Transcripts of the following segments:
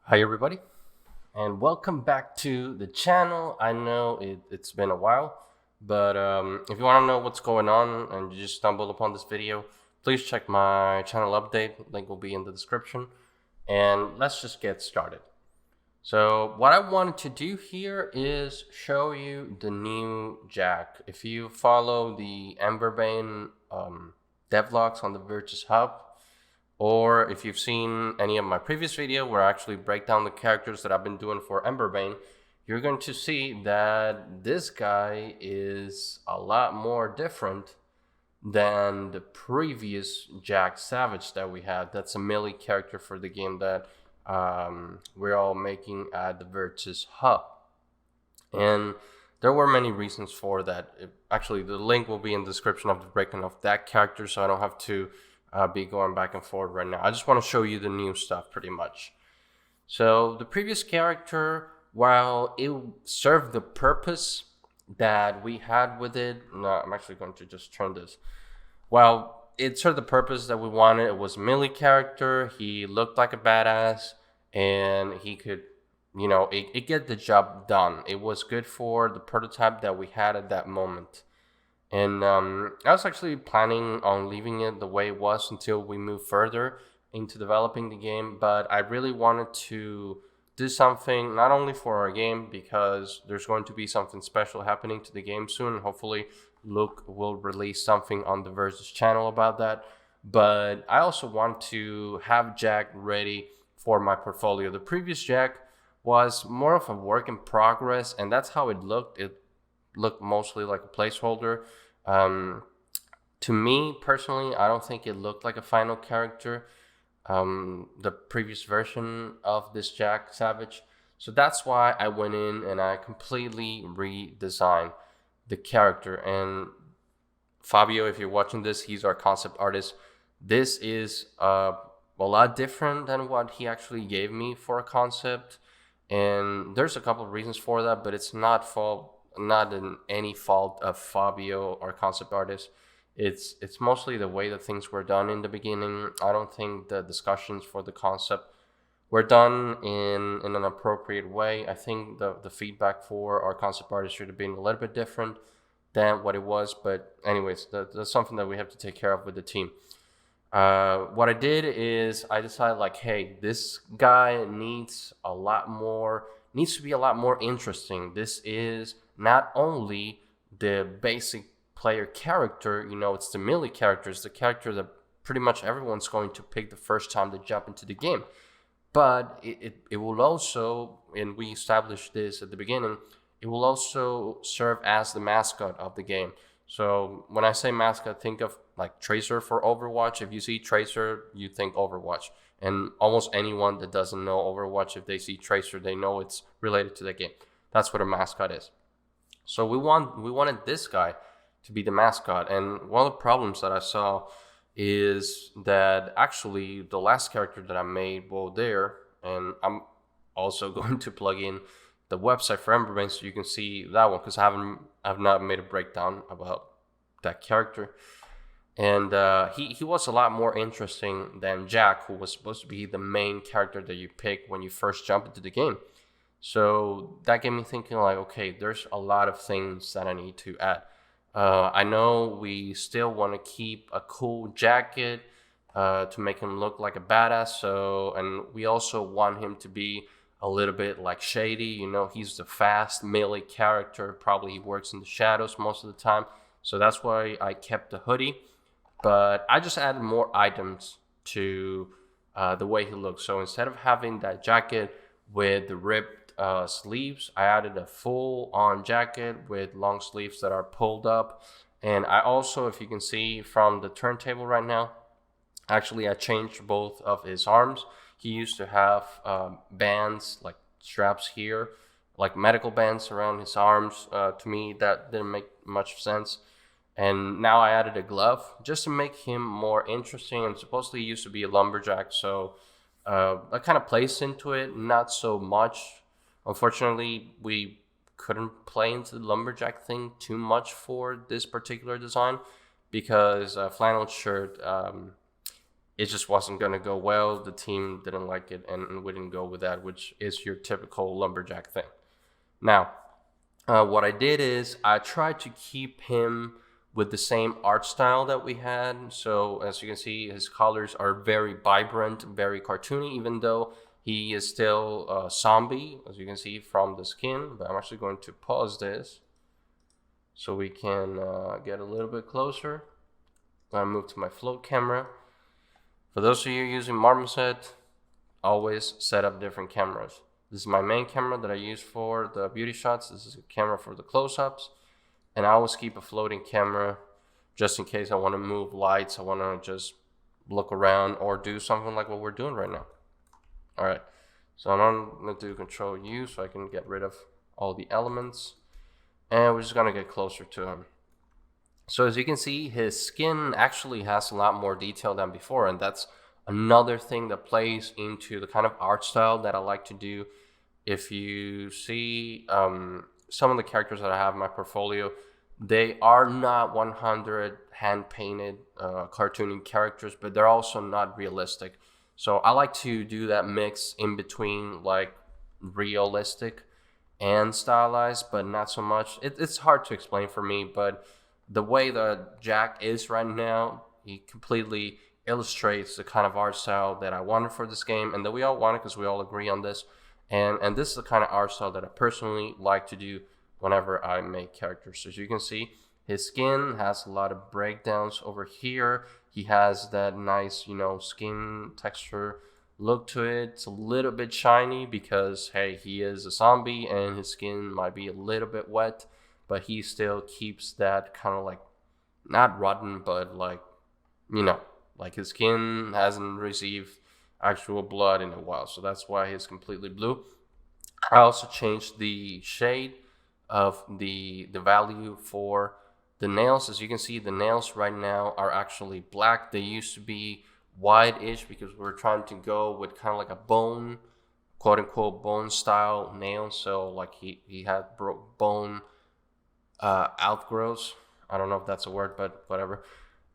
Hi everybody, and welcome back to the channel. I know it's been a while, but if you want to know what's going on and you just stumbled upon this video, please check my channel update. Link will be in the description, and let's just get started. So what I wanted to do here is show you the new jack. If you follow the Ember devlogs on the Virtus Hub, or if you've seen any of my previous video where I actually break down the characters that I've been doing for Emberbane, you're going to see that this guy is a lot more different than the previous Jack Savage that we had. That's a melee character for the game that we're all making at the Virtus Hub. And there were many reasons for that. Actually, the link will be in the description of the breakdown of that character, so I don't have to be going back and forth right now. I just want to show you the new stuff pretty much. So the previous character, while it served the purpose that we had with it, no, I'm actually going to just turn this. While it served the purpose that we wanted, it was a melee character. He looked like a badass, and he could, it get the job done. It was good for the prototype that we had at that moment. And I was actually planning on leaving it the way it was until we move further into developing the game. But I really wanted to do something not only for our game, because there's going to be something special happening to the game soon. Hopefully, Luke will release something on the Versus channel about that. But I also want to have Jack ready for my portfolio. The previous Jack was more of a work in progress, and that's how it looked. It looked mostly like a placeholder. To me personally, I don't think it looked like a final character, the previous version of this Jack Savage. So that's why I went in and I completely redesigned the character. And Fabio, if you're watching this, he's our concept artist. This is a lot different than what he actually gave me for a concept. And there's a couple of reasons for that, but it's not in any fault of Fabio, our concept artist. It's mostly the way that things were done in the beginning. I don't think the discussions for the concept were done in an appropriate way. I think the feedback for our concept artist should have been a little bit different than what it was. But anyways, that's something that we have to take care of with the team. What I did is I decided, like, hey, this guy needs to be a lot more interesting. This is not only the basic player character, it's the melee character, it's the character that pretty much everyone's going to pick the first time they jump into the game. But it will also, and we established this at the beginning, it will also serve as the mascot of the game. So when I say mascot, think of like Tracer for Overwatch. If you see Tracer, you think Overwatch. And almost anyone that doesn't know Overwatch, if they see Tracer, they know it's related to the game. That's what a mascot is. So we wanted this guy to be the mascot. And one of the problems that I saw is that actually the last character that I made, and I'm also going to plug in the website for Emberbane so you can see that one, because I've not made a breakdown about that character. And he was a lot more interesting than Jack, who was supposed to be the main character that you pick when you first jump into the game. So that got me thinking, like, okay, there's a lot of things that I need to add. I know we still want to keep a cool jacket to make him look like a badass. And we also want him to be a little bit like shady. He's the fast melee character. Probably he works in the shadows most of the time. So that's why I kept the hoodie. But I just added more items to the way he looks. So instead of having that jacket with the ripped sleeves, I added a full-on jacket with long sleeves that are pulled up. And I also, if you can see from the turntable right now, actually I changed both of his arms. He used to have bands, like straps here, like medical bands around his arms. To me, that didn't make much sense. And now I added a glove just to make him more interesting. And supposedly he used to be a lumberjack, so that kind of plays into it, not so much. Unfortunately, we couldn't play into the lumberjack thing too much for this particular design, because flannel shirt it just wasn't going to go well. The team didn't like it, and we didn't go with that, which is your typical lumberjack thing. Now, what I did is I tried to keep him with the same art style that we had. So as you can see, his colors are very vibrant, very cartoony, even though he is still a zombie, as you can see from the skin. But I'm actually going to pause this so we can get a little bit closer. I'm going to move to my float camera. For those of you using Marmoset, always set up different cameras. This is my main camera that I use for the beauty shots. This is a camera for the close-ups. And I always keep a floating camera just in case I want to move lights. I want to just look around or do something like what we're doing right now. All right. So I'm going to do Control U so I can get rid of all the elements. And we're just going to get closer to him. So as you can see, his skin actually has a lot more detail than before. And that's another thing that plays into the kind of art style that I like to do. If you see some of the characters that I have in my portfolio, they are not 100 hand-painted cartooning characters, but they're also not realistic. So I like to do that mix in between, like realistic and stylized, but not so much. It's hard to explain for me, but the way that Jack is right now, he completely illustrates the kind of art style that I wanted for this game, and that we all wanted because we all agree on this. And this is the kind of art style that I personally like to do whenever I make characters. So as you can see, his skin has a lot of breakdowns over here. He has that nice, skin texture look to it. It's a little bit shiny because, hey, he is a zombie and his skin might be a little bit wet, but he still keeps that kind of like, not rotten, but like, like his skin hasn't received actual blood in a while, so that's why he's completely blue. I also changed the shade of the value for the nails. As you can see, the nails right now are actually black. They used to be white-ish because we were trying to go with kind of like a bone, quote unquote bone style nail. So like he had bone outgrowths. I don't know if that's a word, but whatever.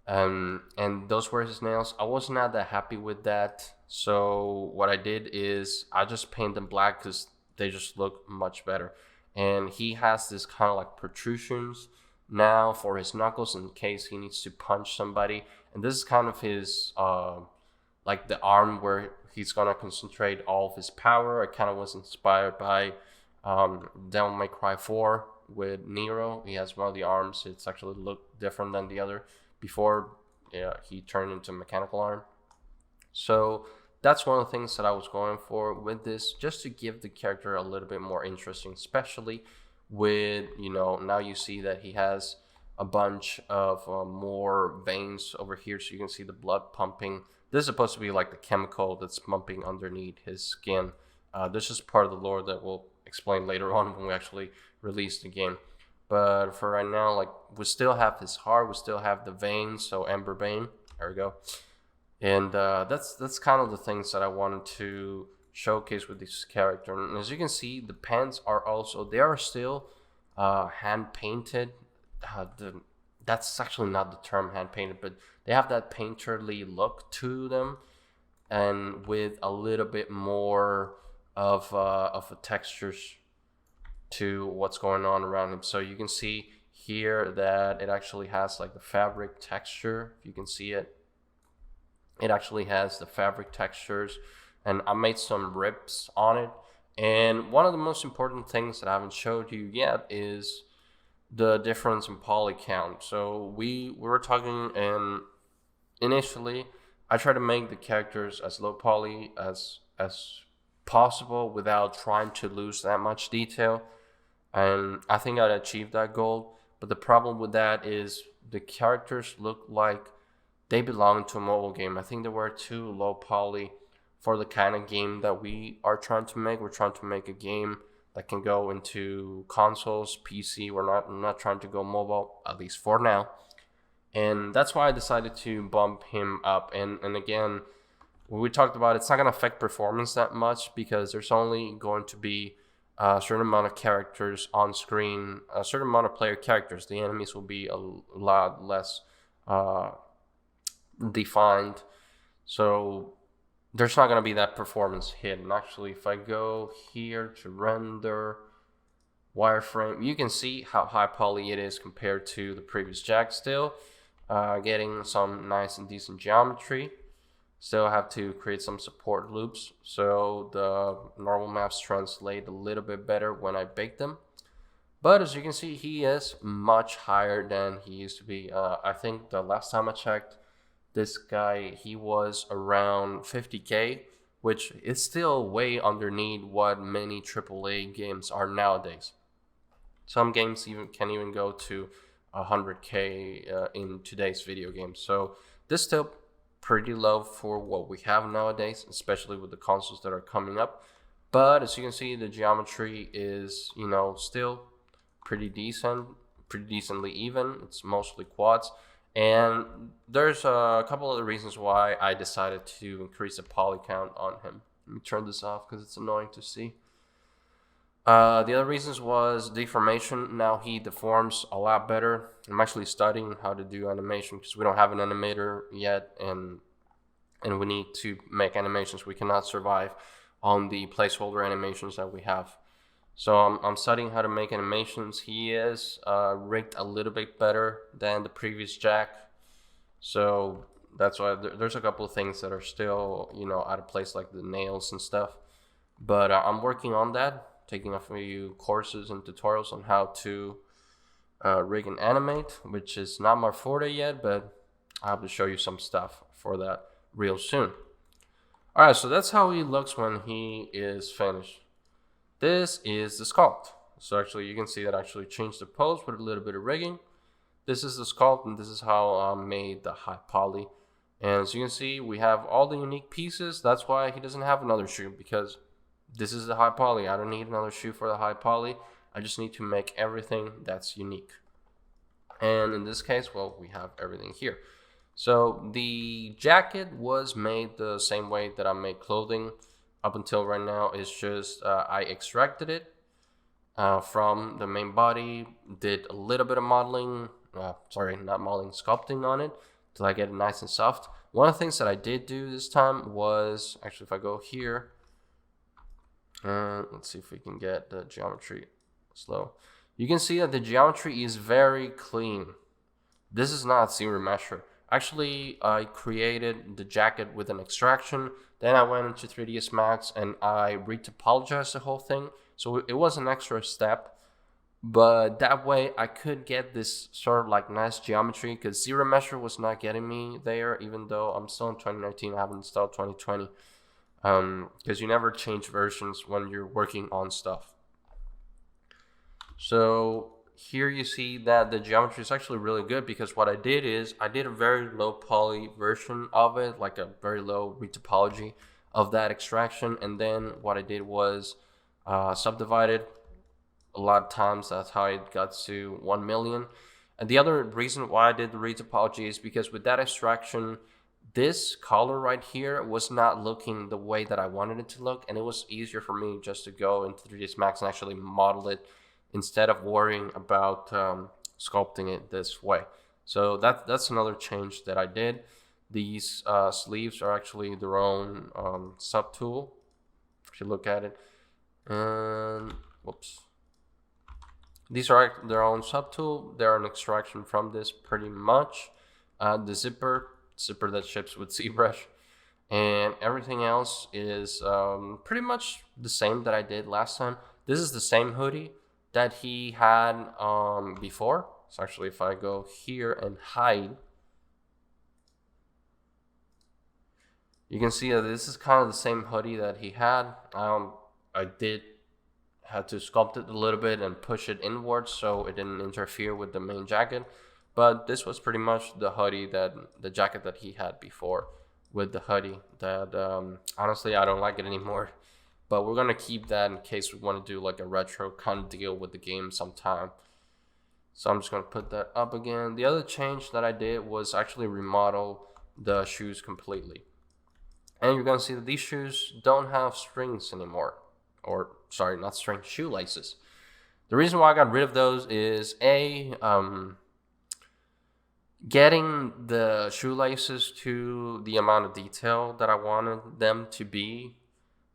And those were his nails. I was not that happy with that. So what I did is I just painted them black because they just look much better. And he has this kind of like protrusions now for his knuckles in case he needs to punch somebody. And this is kind of his, like the arm where he's going to concentrate all of his power. I kind of was inspired by Devil May Cry 4 with Nero. He has one of the arms. It's actually look different than the other. Before he turned into a mechanical arm. So that's one of the things that I was going for with this, just to give the character a little bit more interesting, especially with, now you see that he has a bunch of more veins over here, so you can see the blood pumping. This is supposed to be like the chemical that's pumping underneath his skin. This is part of the lore that we'll explain later on when we actually release the game. But for right now, like, we still have his heart, we still have the veins, so Ember vein, there we go. And that's kind of the things that I wanted to showcase with this character. And as you can see, the pants are also, they are still hand painted. That's actually not the term hand painted, but they have that painterly look to them, and with a little bit more of a textures to what's going on around him. So you can see here that it actually has like the fabric texture. If you can see it, it actually has the fabric textures, and I made some rips on it. And one of the most important things that I haven't showed you yet is the difference in poly count. So we were talking, and initially I tried to make the characters as low poly as possible without trying to lose that much detail. And I think I achieved that goal. But the problem with that is the characters look like they belong to a mobile game. I think they were too low poly for the kind of game that we are trying to make. We're trying to make a game that can go into consoles, PC. We're not trying to go mobile, at least for now. And that's why I decided to bump him up. And again, when we talked about it, it's not going to affect performance that much because there's only going to be a certain amount of characters on screen, a certain amount of player characters. The enemies will be a lot less defined. So there's not going to be that performance hit. And actually, if I go here to render wireframe, you can see how high poly it is compared to the previous jack still. Getting some nice and decent geometry. Still have to create some support loops so the normal maps translate a little bit better when I bake them. But as you can see, he is much higher than he used to be. I think the last time I checked, this guy, he was around 50k, which is still way underneath what many AAA games are nowadays. Some games can even go to 100k in today's video games. So this still pretty low for what we have nowadays, especially with the consoles that are coming up. But as you can see, the geometry is, still pretty decently even. It's mostly quads. And there's a couple of the reasons why I decided to increase the poly count on him. Let me turn this off because it's annoying to see. The other reasons was deformation. Now he deforms a lot better. I'm actually studying how to do animation because we don't have an animator yet, and we need to make animations. We cannot survive on the placeholder animations that we have. So I'm studying how to make animations. He is rigged a little bit better than the previous jack. So that's why there's a couple of things that are still, out of place, like the nails and stuff. But I'm working on that, taking a few courses and tutorials on how to rig and animate, which is not my forte yet, but I have to show you some stuff for that real soon. Alright, so that's how he looks when he is finished. This is the sculpt. So actually you can see that I actually changed the pose with a little bit of rigging. This is the sculpt, and this is how I made the high poly. And as you can see, we have all the unique pieces. That's why he doesn't have another shoe, because this is the high poly. I don't need another shoe for the high poly. I just need to make everything that's unique. And in this case, well, we have everything here. So the jacket was made the same way that I make clothing up until right now. It's just I extracted it from the main body, did a little bit of modeling, sculpting on it till I get it nice and soft. One of the things that I did do this time was, actually if I go here, let's see if we can get the geometry slow. You can see that the geometry is very clean. This is not zero measure. Actually, I created the jacket with an extraction. Then I went into 3ds Max and I retopologized the whole thing. So it was an extra step, but that way I could get this sort of like nice geometry, because zero measure was not getting me there, even though I'm still in 2019. I haven't installed 2020, because you never change versions when you're working on stuff. So here you see that the geometry is actually really good, because what I did is I did a very low poly version of it, like a very low retopology of that extraction. And then what I did was subdivided a lot of times. That's how it got to 1 million. And the other reason why I did the retopology is because with that extraction, this color right here was not looking the way that I wanted it to look. And it was easier for me just to go into 3ds Max and actually model it, instead of worrying about sculpting it this way. So that's another change that I did. These sleeves are actually their own subtool, if you look at it. And whoops. These are their own subtool. They're an extraction from this pretty much. The zipper that ships with ZBrush. And everything else is pretty much the same that I did last time. This is the same hoodie that he had before. So actually if I go here and hide, you can see that this is kind of the same hoodie that he had. I had to sculpt it a little bit and push it inwards so it didn't interfere with the main jacket. But this was pretty much the hoodie, the jacket that he had before, with the hoodie that honestly I don't like it anymore. But we're gonna keep that in case we want to do like a retro kind of deal with the game sometime. So I'm just gonna put that up again. The other change that I did was actually remodel the shoes completely. And you're gonna see that these shoes don't have strings anymore. Or sorry, not strings, shoelaces. The reason why I got rid of those is Getting the shoelaces to the amount of detail that I wanted them to be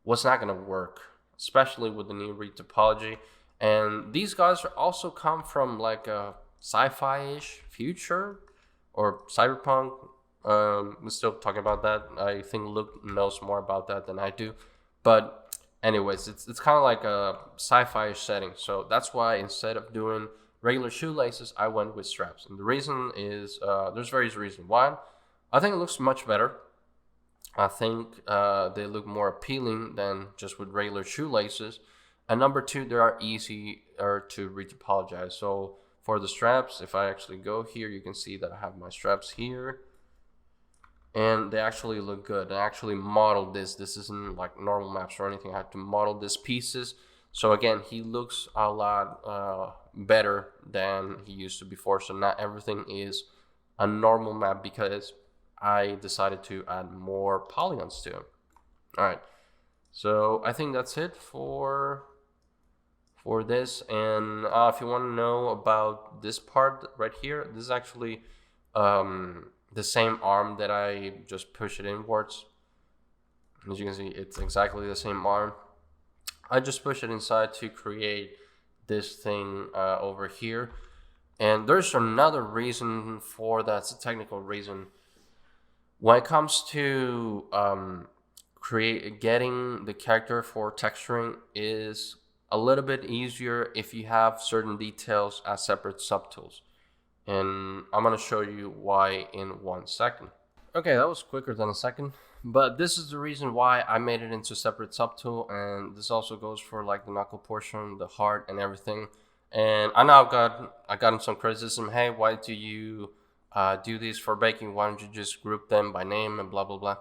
was not going to work, especially with the new reed topology. And these guys also come from like a sci-fi-ish future or cyberpunk. We're still talking about that. I think Luke knows more about that than I do. But anyways, it's kind of like a sci-fi-ish setting. So that's why instead of doing regular shoelaces, I went with straps. And the reason is there's various reasons. One, I think it looks much better. I think they look more appealing than just with regular shoelaces. And number two, they are easier to retopologize. So for the straps, if I actually go here, you can see that I have my straps here. And they actually look good. I actually modeled this. This isn't like normal maps or anything. I had to model these pieces. So again, he looks a lot better than he used to before. So not everything is a normal map because I decided to add more polygons to it. All right, so I think that's it for this. And if you want to know about this part right here, this is actually the same arm that I just push it inwards. As you can see, it's exactly the same arm. I just push it inside to create this thing over here. And there's another reason for that. It's a technical reason. When it comes to getting the character for texturing is a little bit easier if you have certain details as separate subtools. And I'm going to show you why in 1 second. Okay, that was quicker than a second. But this is the reason why I made it into separate subtool. And this also goes for like the knuckle portion, the heart and everything. And I know I got some criticism. Hey, why do you do these for baking? Why don't you just group them by name and blah, blah, blah.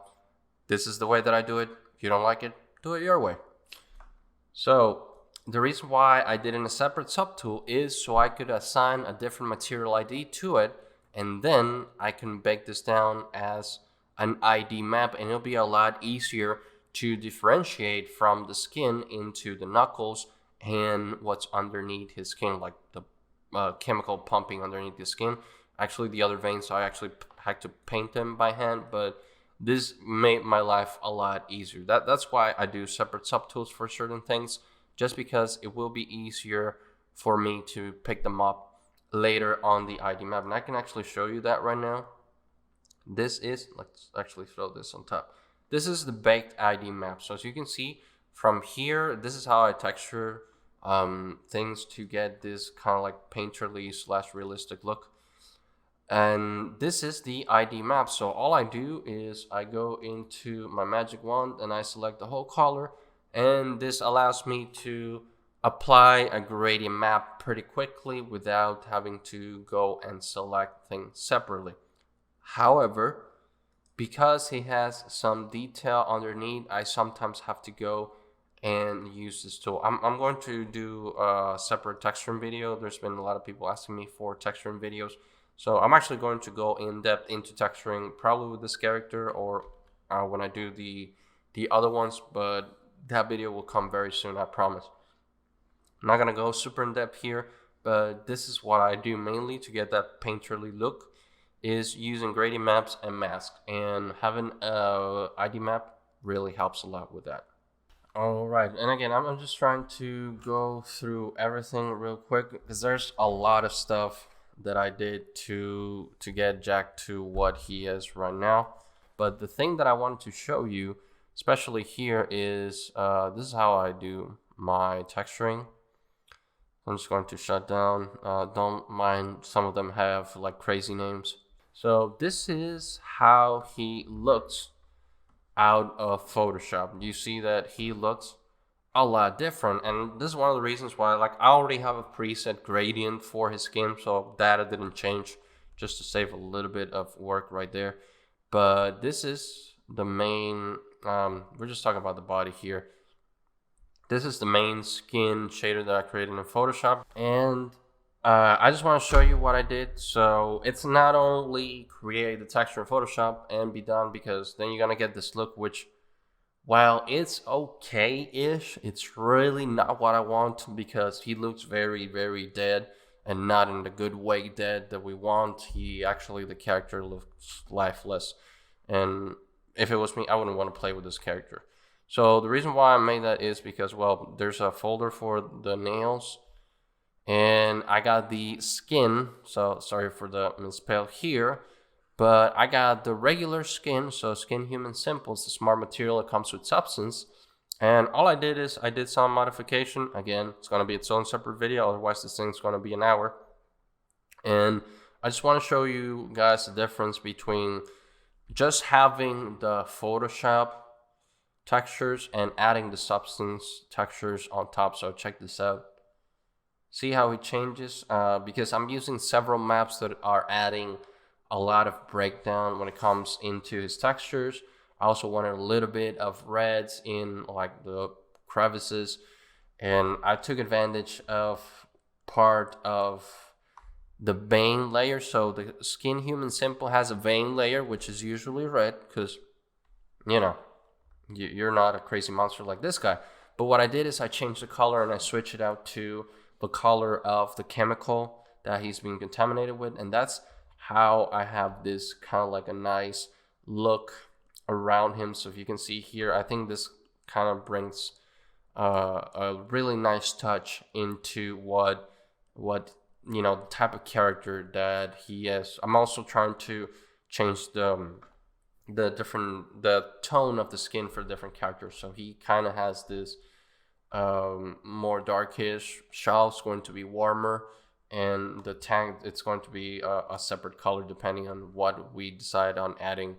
This is the way that I do it. If you don't like it, do it your way. So the reason why I did in a separate subtool is so I could assign a different material ID to it, and then I can bake this down as an ID map, and it'll be a lot easier to differentiate from the skin into the knuckles and what's underneath his skin, like the chemical pumping underneath the skin. Actually, the other veins, I actually had to paint them by hand, but this made my life a lot easier. That's why I do separate subtools for certain things, just because it will be easier for me to pick them up later on the ID map. And I can actually show you that right now. This is, let's actually throw this on top. This is the baked ID map. So as you can see from here, this is how I texture things to get this kind of like painterly / realistic look. And this is the ID map. So all I do is I go into my magic wand and I select the whole color, and this allows me to apply a gradient map pretty quickly without having to go and select things separately. However, because he has some detail underneath, I sometimes have to go and use this tool. I'm going to do a separate texturing video. There's been a lot of people asking me for texturing videos. So I'm actually going to go in depth into texturing, probably with this character or when I do the other ones, but that video will come very soon, I promise. I'm not going to go super in depth here, but this is what I do mainly to get that painterly look, is using gradient maps and masks. And having a ID map really helps a lot with that. All right, and again, I'm just trying to go through everything real quick because there's a lot of stuff that I did to get Jack to what he is right now. But the thing that I wanted to show you, especially here, is this is how I do my texturing. I'm just going to shut down. Don't mind, some of them have like crazy names. So this is how he looks out of Photoshop. You see that he looks a lot different, and this is one of the reasons why, like, I already have a preset gradient for his skin, so that didn't change, just to save a little bit of work right there. But this is the main we're just talking about the body here. This is the main skin shader that I created in Photoshop, and I just want to show you what I did. So it's not only create the texture in Photoshop and be done, because then you're gonna get this look, which, while it's okay-ish, it's really not what I want, because he looks very, very dead. and not in the good way that we want. The character looks lifeless, and if it was me, I wouldn't want to play with this character. So the reason why I made that is because, well, there's a folder for the nails, and I got the skin. So sorry for the misspell here, but I got the regular skin. So skin human simple. It's the smart material. It comes with substance. And all I did is I did some modification. Again, it's going to be its own separate video. Otherwise, this thing's going to be an hour. And I just want to show you guys the difference between just having the Photoshop textures and adding the substance textures on top. So check this out. See how it changes? Because I'm using several maps that are adding a lot of breakdown when it comes into his textures. I also wanted a little bit of reds in like the crevices, and I took advantage of part of the vein layer. So the skin human simple has a vein layer, which is usually red, because you know you're not a crazy monster like this guy. But what I did is I changed the color and I switched it out to the color of the chemical that he's being contaminated with, and that's how I have this kind of like a nice look around him. So if you can see here, I think this kind of brings a really nice touch into what the type of character that he is. I'm also trying to change the tone of the skin for different characters. So he kind of has this more darkish. Shaw's going to be warmer, and the tank, it's going to be a separate color depending on what we decide on adding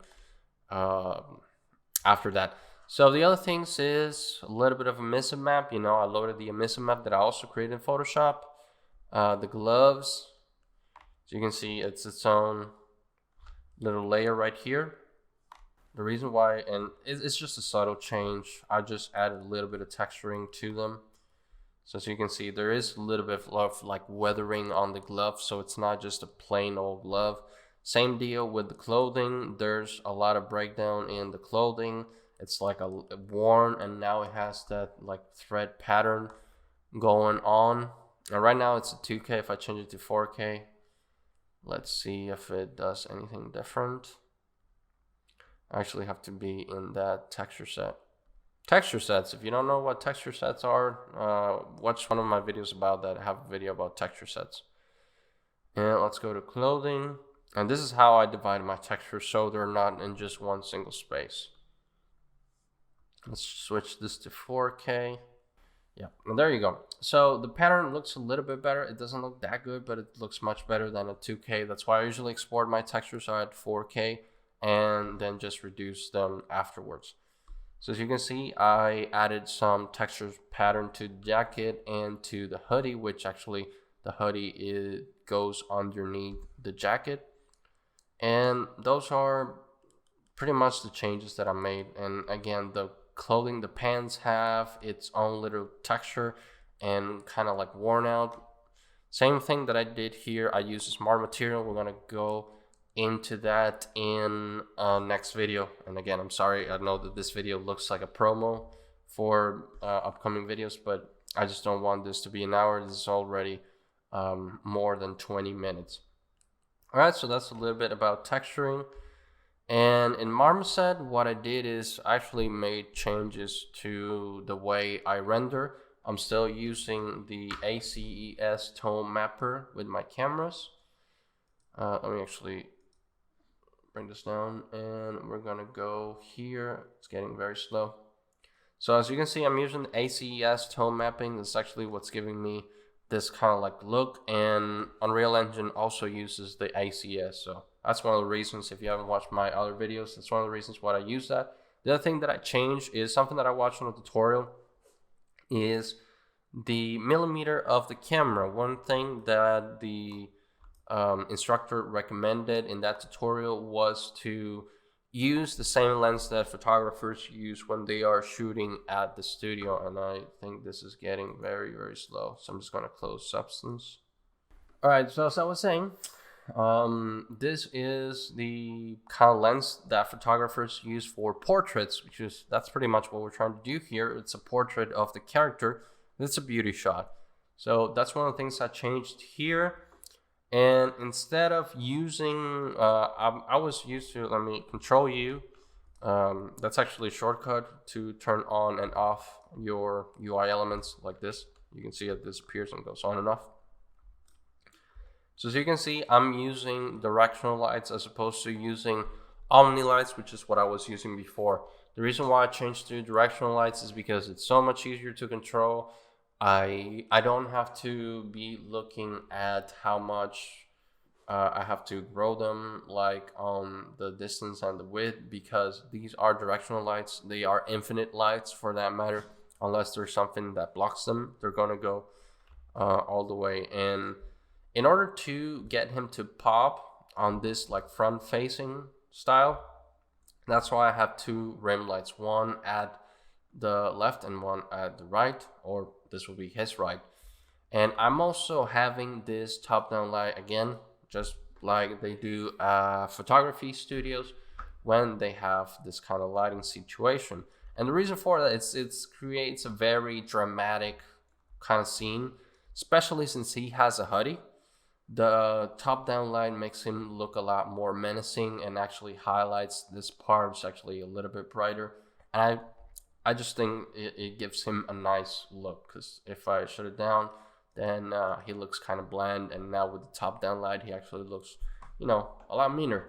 after that. So the other things is a little bit of a emissive map. I loaded the emissive map that I also created in Photoshop. The gloves, so you can see it's its own little layer right here. The reason why, and it's just a subtle change, I just added a little bit of texturing to them. So as you can see, there is a little bit of like weathering on the glove, so it's not just a plain old glove. Same deal with the clothing. There's a lot of breakdown in the clothing. It's like a worn, and now it has that like thread pattern going on. And right now it's a 2K. If I change it to 4K, let's see if it does anything different. I actually have to be in that texture set. Texture sets, if you don't know what texture sets are, watch one of my videos about that. I have a video about texture sets. And let's go to clothing. And this is how I divide my textures so they're not in just one single space. Let's switch this to 4K. Yeah, and there you go. So the pattern looks a little bit better. It doesn't look that good, but it looks much better than a 2K. That's why I usually export my textures at 4K and then just reduce them afterwards. So as you can see, I added some texture pattern to the jacket and to the hoodie, which actually the hoodie goes underneath the jacket. And those are pretty much the changes that I made. And again, the clothing, the pants have its own little texture and kind of like worn out. Same thing that I did here. I used a smart material. We're going to go into that in next video. And again, I'm sorry, I know that this video looks like a promo for upcoming videos, but I just don't want this to be an hour. This is already more than 20 minutes. All right, so that's a little bit about texturing. And in Marmoset, what I did is I actually made changes to the way I render. I'm still using the ACES tone mapper with my cameras. Let me actually bring this down, and we're gonna go here. It's getting very slow. So as you can see, I'm using the ACES tone mapping. This is actually what's giving me this kind of like look, and Unreal Engine also uses the ACES. So that's one of the reasons, if you haven't watched my other videos, that's one of the reasons why I use that. The other thing that I changed is something that I watched on a tutorial, is the millimeter of the camera. One thing that the instructor recommended in that tutorial was to use the same lens that photographers use when they are shooting at the studio. And I think this is getting very, very slow. So I'm just going to close substance. All right, so as I was saying, this is the kind of lens that photographers use for portraits, that's pretty much what we're trying to do here. It's a portrait of the character. It's a beauty shot. So that's one of the things I changed here. And instead of using, I was used to, let me Control U. That's actually a shortcut to turn on and off your UI elements like this. You can see it disappears and goes on and off. So as you can see, I'm using directional lights as opposed to using omni lights, which is what I was using before. The reason why I changed to directional lights is because it's so much easier to control. I don't have to be looking at how much I have to grow them, like on the distance and the width, because these are directional lights. They are infinite lights for that matter. Unless there's something that blocks them, they're gonna go all the way. And in order to get him to pop on this like front facing style, that's why I have two rim lights, one at the left and one at the right, or this will be his right. And I'm also having this top down light again, just like they do photography studios when they have this kind of lighting situation. And the reason for that is it creates a very dramatic kind of scene, especially since he has a hoodie. The top down light makes him look a lot more menacing and actually highlights this part. It's actually a little bit brighter. And I just think it gives him a nice look, because if I shut it down, then he looks kind of bland. And now with the top down light, he actually looks, you know, a lot meaner.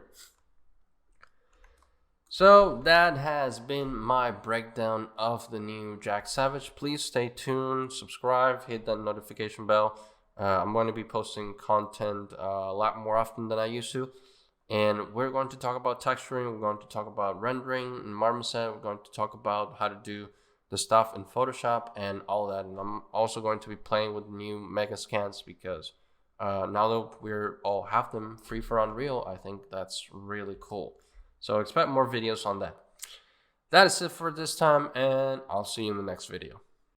So that has been my breakdown of the new Jack Savage. Please stay tuned, subscribe, hit that notification bell. I'm going to be posting content a lot more often than I used to. And we're going to talk about texturing, we're going to talk about rendering and Marmoset, we're going to talk about how to do the stuff in Photoshop and all that. And I'm also going to be playing with new mega scans, because now that we're all have them free for Unreal, I think that's really cool. So expect more videos on that. That is it for this time, and I'll see you in the next video.